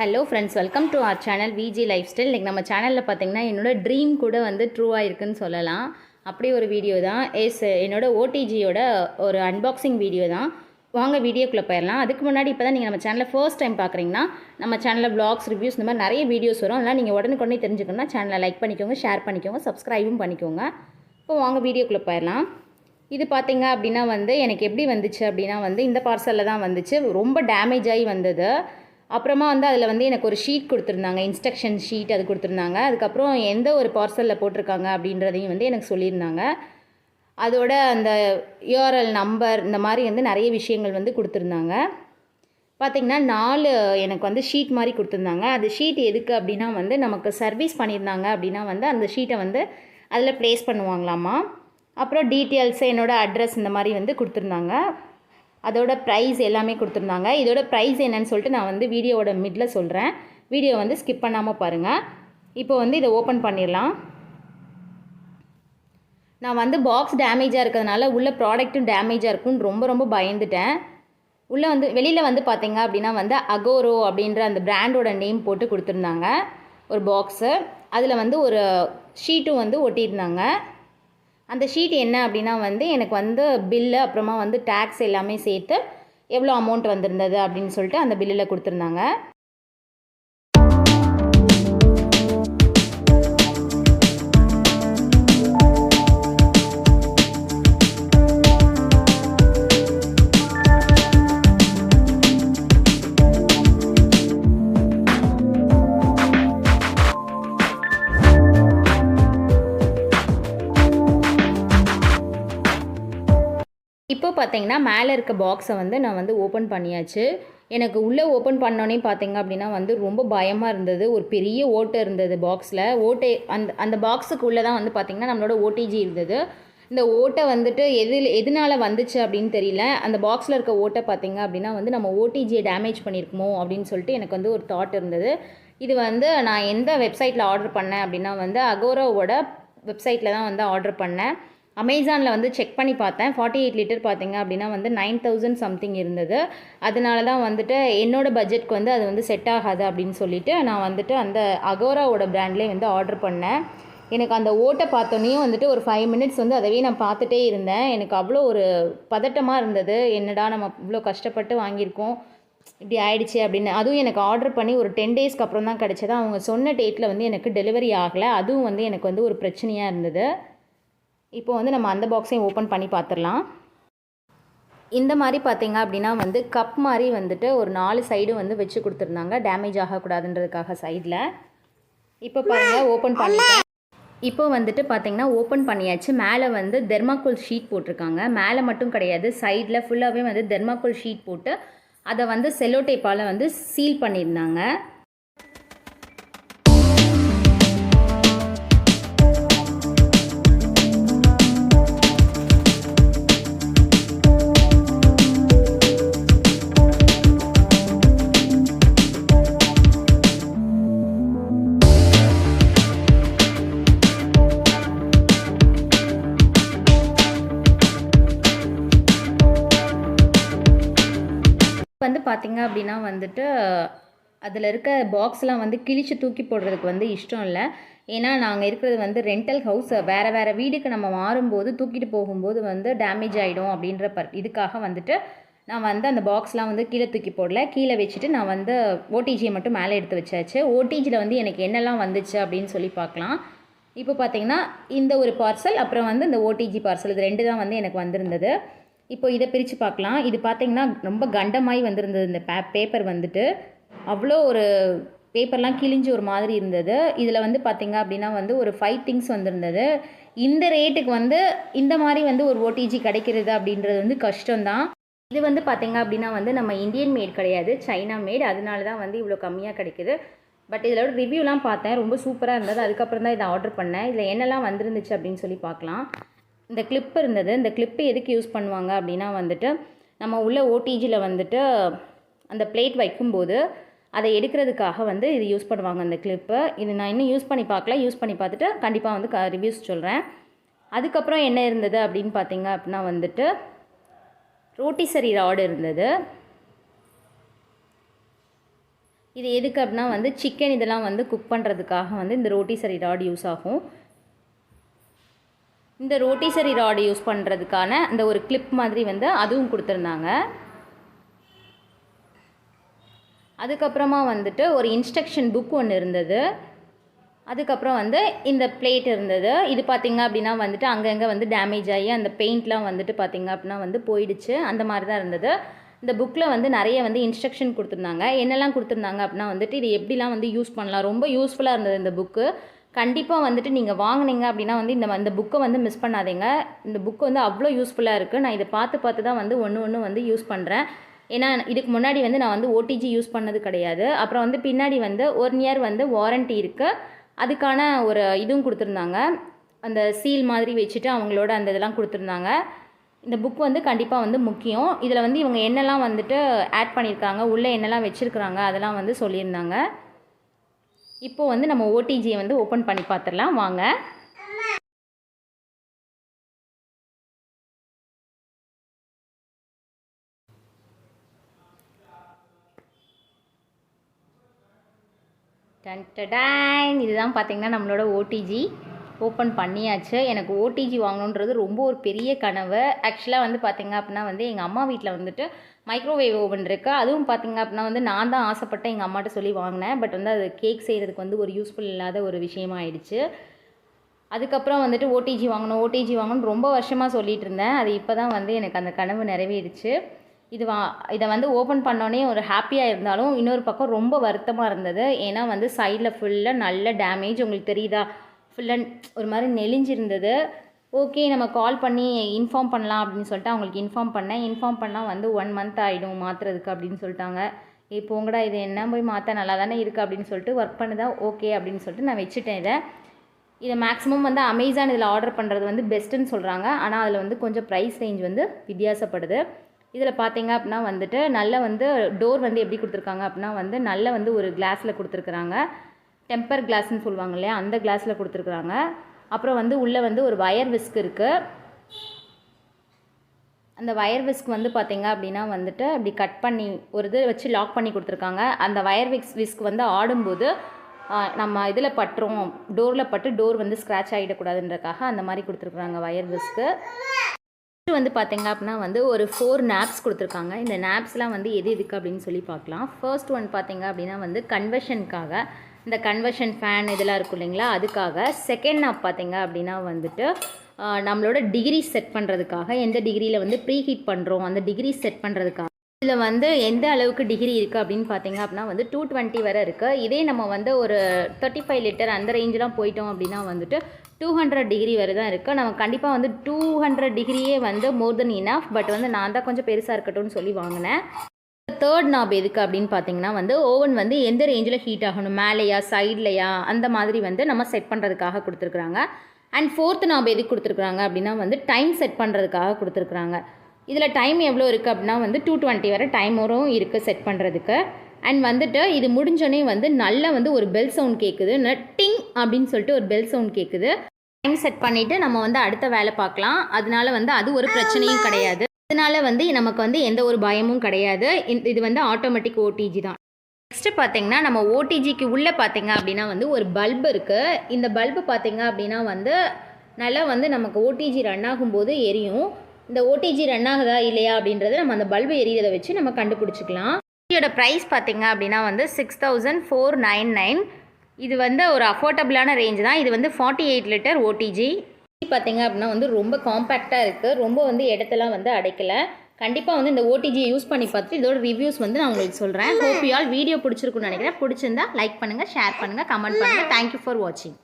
Hello friends, welcome to our channel Viji lifestyle. இன்றைக்கி நம்ம சேனலில் பார்த்திங்கன்னா என்னோடய ட்ரீம் கூட வந்து ட்ரூவாக இருக்குதுன்னு சொல்லலாம். அப்படி ஒரு வீடியோ தான் என்னோடய ஓடிஜியோட ஒரு அன்பாக்சிங் வீடியோ தான். வாங்க வீடியோக்குள்ளே போயிடலாம். அதுக்கு முன்னாடி இப்போ தான் நீங்கள் நம்ம சேனலில் ஃபர்ஸ்ட் டைம் பார்க்குறீங்கன்னா நம்ம சேனலில் vlogs, ரிவ்யூஸ் இந்த மாதிரி நிறைய வீடியோஸ் வரும். அதனால் நீங்கள் உடனுக்குடனே தெரிஞ்சுக்கணும்னா சேனலை லைக் பண்ணிக்கோங்க, ஷேர் பண்ணிக்கோங்க, சப்ஸ்கிரைபும் பண்ணிக்கோங்க. இப்போ வாங்க வீடியோக்குள்ளே போயிடலாம். இது பார்த்திங்க அப்படின்னா வந்து எனக்கு எப்படி வந்துச்சு அப்படின்னா வந்து இந்த பார்சலில் தான் வந்துச்சு. ரொம்ப டேமேஜ் ஆகி வந்தது. அப்புறமா வந்து அதில் வந்து எனக்கு ஒரு ஷீட் கொடுத்துருந்தாங்க, இன்ஸ்ட்ரக்ஷன் ஷீட் அது கொடுத்துருந்தாங்க. அதுக்கப்புறம் எந்த ஒரு பார்சலில் போட்டிருக்காங்க அப்படின்றதையும் வந்து எனக்கு சொல்லியிருந்தாங்க. அதோட அந்த யூஆர்எல் நம்பர் இந்த மாதிரி வந்து நிறைய விஷயங்கள் வந்து கொடுத்துருந்தாங்க. பார்த்திங்கன்னா 4 எனக்கு வந்து ஷீட் மாதிரி கொடுத்துருந்தாங்க. அது ஷீட் எதுக்கு அப்படின்னா வந்து நமக்கு சர்வீஸ் பண்ணியிருந்தாங்க அப்படின்னா வந்து அந்த ஷீட்டை வந்து அதில் ப்ளேஸ் பண்ணுவாங்களாமா. அப்புறம் டீட்டெயில்ஸு, என்னோடய அட்ரஸ் இந்த மாதிரி வந்து கொடுத்துருந்தாங்க. அதோட ப்ரைஸ் எல்லாமே கொடுத்துருந்தாங்க. இதோட ப்ரைஸ் என்னன்னு சொல்லிட்டு நான் வந்து வீடியோவோட மிடில் சொல்கிறேன். வீடியோ வந்து ஸ்கிப் பண்ணாமல் பாருங்கள். இப்போ வந்து இதை ஓப்பன் பண்ணிடலாம். நான் வந்து பாக்ஸ் டேமேஜாக இருக்கிறதுனால உள்ள ப்ராடக்ட்டும் டேமேஜாக இருக்கும்னு ரொம்ப பயந்துட்டேன். உள்ளே வந்து வெளியில் வந்து பார்த்திங்க அப்படின்னா வந்து அகோரோ அப்படின்ற அந்த பிராண்டோட நேம் போட்டு கொடுத்துருந்தாங்க ஒரு பாக்ஸு. அதில் வந்து ஒரு ஷீட்டும் வந்து ஒட்டியிருந்தாங்க. அந்த ஷீட் என்ன அப்படின்னா வந்து எனக்கு வந்து பில்லு, அப்புறமா வந்து டேக்ஸ் எல்லாமே சேர்த்து எவ்வளோ அமௌண்ட் வந்திருந்தது அப்படின்னு சொல்லிட்டு அந்த பில்லில் கொடுத்துருந்தாங்க. இப்போ பார்த்தீங்கன்னா மேலே இருக்க பாக்ஸை வந்து நான் வந்து ஓப்பன் பண்ணியாச்சு. எனக்கு உள்ளே ஓப்பன் பண்ணோன்னே பார்த்தீங்க அப்படின்னா வந்து ரொம்ப பயமாக இருந்தது. ஒரு பெரிய ஓட்டை இருந்தது பாக்ஸில். அந்த பாக்ஸுக்கு உள்ளே தான் வந்து பார்த்திங்கன்னா நம்மளோட ஓடிஜி இருந்தது. இந்த ஓட்டை வந்துட்டு எதனால் வந்துச்சு அப்படின்னு தெரியல. அந்த பாக்ஸில் இருக்க ஓட்டை பார்த்திங்க அப்படின்னா வந்து நம்ம ஓடிஜியை டேமேஜ் பண்ணியிருக்குமோ அப்படின்னு சொல்லிட்டு எனக்கு வந்து ஒரு தாட் இருந்தது. இது வந்து நான் எந்த வெப்சைட்டில் ஆர்டர் பண்ணேன் அப்படின்னா வந்து அகோரோவோட வெப்சைட்டில் தான் வந்து ஆர்டர் பண்ணேன். அமேசானில் வந்து செக் பண்ணி பார்த்தேன். 48 லிட்டர் பார்த்திங்க அப்படின்னா வந்து 9000 சம்திங் இருந்தது. அதனால தான் வந்துட்டு என்னோடய பட்ஜெட்க்கு வந்து அது வந்து செட் ஆகாது அப்படின்னு சொல்லிவிட்டு நான் வந்துட்டு அந்த அகோராவோட பிராண்ட்லேயே வந்து ஆர்டர் பண்ணேன். எனக்கு அந்த ஓட்டை பார்த்தோன்னையும் வந்துட்டு ஒரு 5 மினிட்ஸ் வந்து அதவே நான் பார்த்துட்டே இருந்தேன். எனக்கு அவ்வளோ ஒரு பதட்டமாக இருந்தது. என்னடா நம்ம இவ்வளோ கஷ்டப்பட்டு வாங்கியிருக்கோம், இப்படி ஆயிடுச்சு அப்படின்னு. அதுவும் எனக்கு ஆர்டர் பண்ணி ஒரு 10 டேஸ்க்கு அப்புறம் தான் கிடச்சது. அவங்க சொன்ன டேட்டில் வந்து எனக்கு டெலிவரி ஆகலை. அதுவும் வந்து எனக்கு வந்து ஒரு பிரச்சனையாக இருந்தது. இப்போ வந்து நம்ம அந்த பாக்ஸையும் ஓப்பன் பண்ணி பார்த்துடலாம். இந்த மாதிரி பார்த்திங்க அப்படின்னா வந்து கப் மாதிரி வந்துட்டு ஒரு 4 சைடு வந்து வச்சு கொடுத்துருந்தாங்க, டேமேஜ் ஆகக்கூடாதுன்றதுக்காக சைடில். இப்போ பாருங்கள், ஓப்பன் பண்ணிட்டேன். இப்போ வந்துட்டு பார்த்திங்கன்னா ஓப்பன் பண்ணியாச்சு. மேலே வந்து தெர்மாக்கோல் ஷீட் போட்டிருக்காங்க. மேலே மட்டும் கிடையாது, சைடில் ஃபுல்லாகவே வந்து தெர்மாக்கோல் ஷீட் போட்டு அதை வந்து செல்லோ டேப்பால் வந்து சீல் பண்ணியிருந்தாங்க. வந்து பார்த்திங்க அப்படின்னா வந்துட்டு அதில் இருக்க பாக்ஸ்லாம் வந்து கிழிச்சு தூக்கி போடுறதுக்கு வந்து இஷ்டம் இல்லை. ஏன்னா நாங்கள் இருக்கிறது வந்து ரெண்டல் ஹவுஸ். வேறு வீடுக்கு நம்ம மாறும்போது தூக்கிட்டு போகும்போது வந்து டேமேஜ் ஆகிடும் அப்படின்ற இதுக்காக வந்துட்டு நான் வந்து அந்த பாக்ஸ்லாம் வந்து கீழே தூக்கி போடல. கீழே வச்சுட்டு நான் வந்து ஓடிஜியை மட்டும் மேலே எடுத்து வச்சாச்சு. ஓடிஜியில் வந்து எனக்கு என்னெல்லாம் வந்துச்சு அப்படின்னு சொல்லி பார்க்கலாம். இப்போ பார்த்திங்கன்னா இந்த ஒரு பார்சல், அப்புறம் வந்து இந்த ஓடிஜி பார்சல், இது 2 தான் வந்து எனக்கு வந்திருந்தது. இப்போ இதை பிரித்து பார்க்கலாம். இது பார்த்திங்கன்னா ரொம்ப கண்டமாகி வந்திருந்தது. இந்த பேப்பர் வந்துட்டு அவ்வளோ ஒரு பேப்பர்லாம் கிழிஞ்சு ஒரு மாதிரி இருந்தது. இதில் வந்து பார்த்திங்க அப்படின்னா வந்து ஒரு 5 திங்ஸ் வந்திருந்தது. இந்த ரேட்டுக்கு வந்து இந்த மாதிரி வந்து ஒரு ஓடிஜி கிடைக்கிறது அப்படின்றது வந்து கஷ்டம்தான். இது வந்து பார்த்திங்க அப்படின்னா வந்து நம்ம இந்தியன் மேட் கிடையாது, சைனா மேட். அதனால தான் வந்து இவ்வளோ கம்மியாக கிடைக்குது. பட் இதோட ரிவ்யூலாம் பார்த்தேன், ரொம்ப சூப்பராக இருந்தது. அதுக்கப்புறம் தான் இதை ஆர்டர் பண்ணேன். இதில் என்னெல்லாம் வந்துருந்துச்சு அப்படின்னு சொல்லி பார்க்கலாம். இந்த கிளிப் இருந்தது. இந்த கிளிப்பு எதுக்கு யூஸ் பண்ணுவாங்க அப்படின்னா வந்துட்டு நம்ம உள்ள ஓடிஜியில் வந்துட்டு அந்த பிளேட் வைக்கும்போது அதை எடுக்கிறதுக்காக வந்து இது யூஸ் பண்ணுவாங்க அந்த கிளிப்பு. இது நான் இன்னும் யூஸ் பண்ணி பார்க்கல. யூஸ் பண்ணி பார்த்துட்டு கண்டிப்பாக வந்து ரிவ்யூஸ் சொல்கிறேன். அதுக்கப்புறம் என்ன இருந்தது அப்படின்னு பார்த்திங்க அப்படின்னா வந்துட்டு ரோட்டிசரி ராடு இருந்தது. இது எதுக்கு அப்படின்னா வந்து சிக்கன் இதெல்லாம் வந்து குக் பண்ணுறதுக்காக வந்து இந்த ரோட்டிசரி ராட் யூஸ் ஆகும். இந்த ரோட்டிசரி ராட் யூஸ் பண்ணுறதுக்கான இந்த ஒரு கிளிப் மாதிரி வந்து அதுவும் கொடுத்துருந்தாங்க. அதுக்கப்புறமா வந்துட்டு ஒரு இன்ஸ்ட்ரக்ஷன் புக் ஒன்று இருந்தது. அதுக்கப்புறம் வந்து இந்த பிளேட் இருந்தது. இது பார்த்திங்க அப்படின்னா வந்துட்டு அங்கங்கே வந்து டேமேஜ் ஆகி அந்த பெயிண்ட்லாம் வந்துட்டு பார்த்திங்க அப்படின்னா வந்து போயிடுச்சு. அந்த மாதிரி தான் இருந்தது. இந்த புக்கில் வந்து நிறைய வந்து இன்ஸ்ட்ரக்ஷன் கொடுத்துருந்தாங்க. என்னெல்லாம் கொடுத்துருந்தாங்க அப்படின்னா வந்துட்டு இது எப்படிலாம் வந்து யூஸ் பண்ணலாம். ரொம்ப யூஸ்ஃபுல்லாக இருந்தது இந்த புக்கு. கண்டிப்பாக வந்துட்டு நீங்கள் வாங்கினீங்க அப்படின்னா வந்து இந்த புக்கை வந்து மிஸ் பண்ணாதீங்க. இந்த புக்கு வந்து அவ்வளோ யூஸ்ஃபுல்லாக இருக்குது. நான் இதை பார்த்து தான் வந்து ஒன்று வந்து யூஸ் பண்ணுறேன். ஏன்னா இதுக்கு முன்னாடி வந்து நான் வந்து ஓடிஜி யூஸ் பண்ணது கிடையாது. அப்புறம் வந்து பின்னாடி வந்து 1 இயர் வந்து வாரண்ட்டி இருக்குது. அதுக்கான ஒரு இதுவும் கொடுத்துருந்தாங்க. அந்த சீல் மாதிரி வச்சுட்டு அவங்களோட அந்த இதெல்லாம் கொடுத்துருந்தாங்க. இந்த புக் வந்து கண்டிப்பாக வந்து முக்கியம். இதில் வந்து இவங்க என்னெல்லாம் வந்துட்டு ஆட் பண்ணியிருக்காங்க, உள்ளே என்னெல்லாம் வச்சுருக்குறாங்க அதெல்லாம் வந்து சொல்லியிருந்தாங்க. இப்போது வந்து நம்ம ஓடிஜியை வந்து ஓப்பன் பண்ணி பார்த்துடலாம் வாங்க. டன்டடான், இதுதான் பார்த்திங்கன்னா நம்மளோட ஓடிஜி ஓப்பன் பண்ணியாச்சு. எனக்கு ஓடிஜி வாங்கணுன்றது ரொம்ப ஒரு பெரிய கனவு. ஆக்சுவலாக வந்து பார்த்திங்க அப்படின்னா வந்து எங்கள் அம்மா வீட்டில் வந்துட்டு மைக்ரோவேவ் ஓவன் இருக்குது. அதுவும் பார்த்திங்க அப்படின்னா வந்து நான் தான் ஆசைப்பட்டேன் எங்கள் அம்மாட்ட சொல்லி வாங்கினேன். பட் வந்து அது கேக் செய்கிறதுக்கு வந்து ஒரு யூஸ்ஃபுல் இல்லாத ஒரு விஷயமாக ஆயிடுச்சு. அதுக்கப்புறம் வந்துட்டு ஓடிஜி வாங்கணும்னு ரொம்ப வருஷமாக சொல்லிகிட்டு இருந்தேன். அது இப்போ தான் வந்து எனக்கு அந்த கனவு நிறைவேறிச்சு. இதை வந்து ஓப்பன் பண்ணோன்னே ஒரு ஹாப்பியாக இருந்தாலும் இன்னொரு பக்கம் ரொம்ப வருத்தமாக இருந்தது. ஏன்னா வந்து சைடில் ஃபுல்லாக நல்ல டேமேஜ், உங்களுக்கு தெரியுதா, ஃபுல்லாக ஒரு மாதிரி நெளிஞ்சிருந்தது. ஓகே நம்ம கால் பண்ணி இன்ஃபார்ம் பண்ணலாம் அப்படின்னு சொல்லிட்டு அவங்களுக்கு இன்ஃபார்ம் பண்ணால் வந்து 1 மந்த் ஆகிடும் மாற்றுறதுக்கு அப்படின்னு சொல்லிட்டாங்க. போங்கடா இது என்ன போய் மாற்ற நல்லா தானே இருக்குது அப்படின்னு சொல்லிட்டு ஒர்க் பண்ணுதா ஓகே அப்படின்னு சொல்லிட்டு நான் வச்சுட்டேன். இதை மேக்ஸிமம் வந்து அமேசான் இதில் ஆர்டர் பண்ணுறது வந்து பெஸ்ட்டுன்னு சொல்கிறாங்க. ஆனால் அதில் வந்து கொஞ்சம் ப்ரைஸ் ரேஞ்ச் வந்து வித்தியாசப்படுது. இதில் பார்த்தீங்க அப்படின்னா வந்துட்டு நல்ல வந்து டோர் வந்து எப்படி கொடுத்துருக்காங்க அப்படின்னா வந்து நல்ல வந்து ஒரு கிளாஸில் கொடுத்துருக்குறாங்க. டெம்பர் கிளாஸ்ன்னு சொல்லுவாங்க இல்லையா, அந்த கிளாஸில் கொடுத்துருக்குறாங்க. அப்புறம் வந்து உள்ளே வந்து ஒரு வயர் விஸ்க் இருக்குது. அந்த வயர் விஸ்க் வந்து பார்த்திங்க அப்படின்னா வந்துட்டு அப்படி கட் பண்ணி ஒரு இது வச்சு லாக் பண்ணி கொடுத்துருக்காங்க. அந்த வயர் விஸ்க் வந்து ஆடும்போது நம்ம இதில் பட்டுரும், டோரில் பட்டு டோர் வந்து ஸ்க்ராட்ச் ஆகிடக்கூடாதுன்றக்காக அந்த மாதிரி கொடுத்துருக்குறாங்க வயர் விஸ்க்கு. வந்து பார்த்திங்க அப்படின்னா வந்து ஒரு 4 நாப்ஸ் கொடுத்துருக்காங்க. இந்த நாப்ஸ்லாம் வந்து எதுக்கு அப்படின்னு சொல்லி பார்க்கலாம். ஃபர்ஸ்ட் ஒன் பார்த்திங்க அப்படின்னா வந்து கன்வர்ஷனுக்காக, இந்த கன்வர்ஷன் ஃபேன் இதெல்லாம் இருக்கும் இல்லைங்களா, அதுக்காக. செகண்ட் நாப் பார்த்திங்க அப்படின்னா வந்துட்டு நம்மளோட டிகிரி செட் பண்ணுறதுக்காக, எந்த டிகிரியில் வந்து ப்ரீ ஹீட் பண்ணுறோம் அந்த டிகிரி செட் பண்ணுறதுக்காக. இதில் வந்து எந்த அளவுக்கு டிகிரி இருக்குது அப்படின்னு பார்த்திங்க அப்படின்னா வந்து 220 வரை இருக்குது. இதே நம்ம வந்து ஒரு 35 லிட்டர் அந்த ரேஞ்செலாம் போயிட்டோம் அப்படின்னா வந்துட்டு 200 டிகிரி வரை தான் இருக்குது. நம்ம கண்டிப்பாக வந்து 200 டிகிரியே வந்து மோர் தென் இனஃப். பட் வந்து நான் தான் கொஞ்சம் பெருசாக இருக்கட்டும்னு சொல்லி வாங்கினேன். தேர்ட் நாப் எதுக்கு அப்படின்னு பார்த்தீங்கன்னா வந்து ஓவன் வந்து எந்த ரேஞ்சில் ஹீட் ஆகணும், மேலேயா சைட்லையா அந்த மாதிரி வந்து நம்ம செட் பண்ணுறதுக்காக கொடுத்துருக்குறாங்க. அண்ட் ஃபோர்த் நாப் எதுக்கு கொடுத்துருக்குறாங்க அப்படின்னா வந்து டைம் செட் பண்ணுறதுக்காக கொடுத்துருக்குறாங்க. இதில் டைம் எவ்வளோ இருக்குது அப்படின்னா வந்து 220 வரை டைம் வரும் இருக்குது செட் பண்ணுறதுக்கு. அண்ட் வந்துட்டு இது முடிஞ்சோடனே வந்து நல்லா வந்து ஒரு பெல் சவுண்ட் கேட்குது, நட்டிங் அப்படின்னு சொல்லிட்டு ஒரு பெல் சவுண்ட் கேட்குது. டைம் செட் பண்ணிவிட்டு நம்ம வந்து அடுத்த வேலை பார்க்கலாம். அதனால வந்து அது ஒரு பிரச்சனையும் கிடையாது. அதனால வந்து நமக்கு வந்து எந்த ஒரு பயமும் கிடையாது. இது வந்து ஆட்டோமேட்டிக் ஓடிஜி தான். நெக்ஸ்ட்டு பார்த்திங்கன்னா நம்ம ஓடிஜிக்கு உள்ளே பார்த்திங்க அப்படின்னா வந்து ஒரு பல்பு இருக்குது. இந்த பல்பு பார்த்திங்க அப்படின்னா வந்து நல்லா வந்து நமக்கு ஓடிஜி ரன் ஆகும்போது எரியும். இந்த ஓடிஜி ரன் ஆகுதா இல்லையா அப்படின்றத நம்ம அந்த பல்பு எரியறதை வச்சு நம்ம கண்டுபிடிச்சிக்கலாம். இதோட ப்ரைஸ் பார்த்திங்க அப்படின்னா வந்து 6499. இது வந்து ஒரு அஃபோர்டபுளான ரேஞ்ச் தான். இது வந்து 48 லிட்டர் ஓடிஜி பார்த்திங்க அப்படின்னா வந்து ரொம்ப காம்பேக்டாக இருக்குது. ரொம்ப வந்து இடத்தெல்லாம் வந்து அடைக்கலை. கண்டிப்பாக வந்து இந்த ஓடிஜியை யூஸ் பண்ணி பார்த்துட்டு இதோட ரிவ்யூஸ் வந்து நான் உங்களுக்கு சொல்கிறேன். ஹோப் யூ ஆல் வீடியோ பிடிச்சிருக்குன்னு நினைக்கிறேன். பிடிச்சிருந்தா லைக் பண்ணுங்கள், ஷேர் பண்ணுங்கள், கமெண்ட் பண்ணுங்கள். தேங்க்யூ ஃபார் வாட்சிங்.